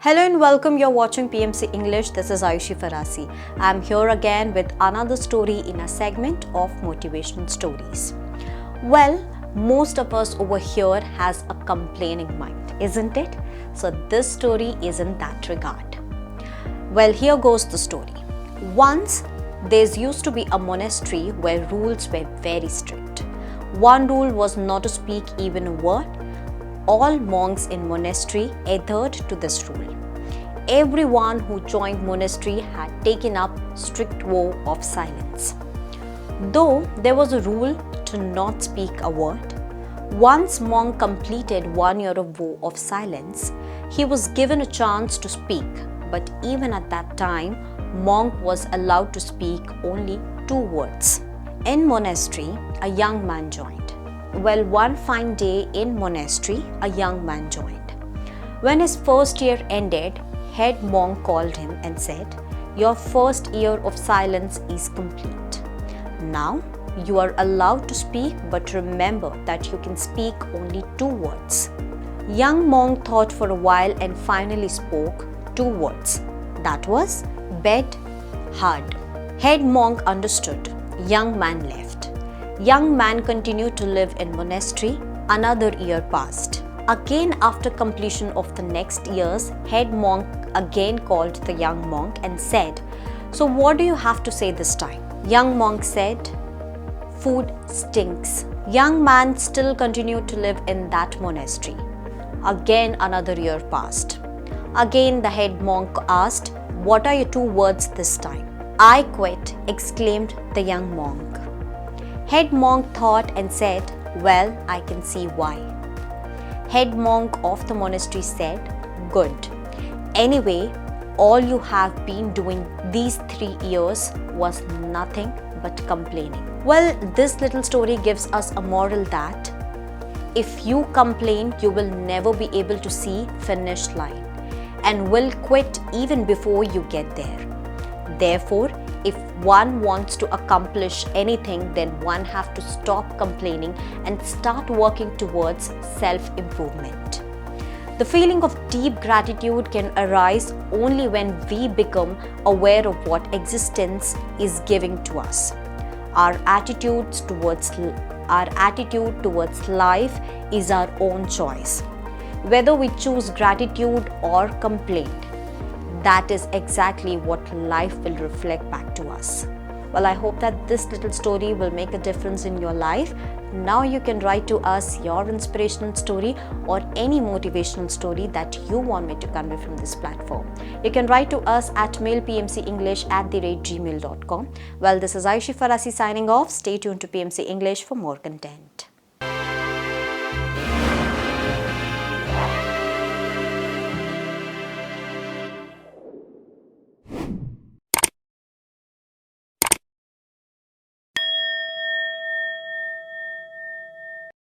Hello and welcome. You're watching PMC English. This is Ayushi Pharasi. I'm here again with another story in a segment of motivational stories. Well, most of us over here has a complaining mind, isn't it? So this story is in that regard. Well, here goes the story. Once there used to be a monastery where rules were very strict. One rule was not to speak even a word. All monks in monastery adhered to this rule. Everyone who joined monastery had taken up strict vow of silence. Though there was a rule to not speak a word, once monk completed 1 year of vow of silence, he was given a chance to speak, but even at that time, monk was allowed to speak only 2 words. In monastery, a young man joined. Well, one fine day in monastery, a young man joined. When his first year ended, head monk called him and said, "Your first year of silence is complete. Now you are allowed to speak, but remember that you can speak only 2 words." Young monk thought for a while and finally spoke 2 words. That was bed, hard. Head monk understood. Young man left. Young man continued to live in monastery. Another year passed. Again, after completion of the next years, head monk again called the young monk and said, "So what do you have to say this time?" Young monk said, "Food stinks." Young man still continued to live in that monastery. Again, another year passed. Again, the head monk asked, "What are your 2 words this time?" "I quit," exclaimed the young monk. Head monk thought and said, "Well, I can see why." Head monk of the monastery said, "Good. Anyway, all you have been doing these 3 years was nothing but complaining." Well, this little story gives us a moral that if you complain, you will never be able to see finish line and will quit even before you get there. Therefore, if one wants to accomplish anything, then one have to stop complaining and start working towards self-improvement. The feeling of deep gratitude can arise only when we become aware of what existence is giving to us. Our attitude towards life is our own choice. Whether we choose gratitude or complaint, that is exactly what life will reflect back to us. Well, I hope that this little story will make a difference in your life. Now you can write to us your inspirational story or any motivational story that you want me to convey from this platform. You can write to us at mailpmcenglish@gmail.com. Well, this is Ayushi Pharasi signing off. Stay tuned to PMC English for more content.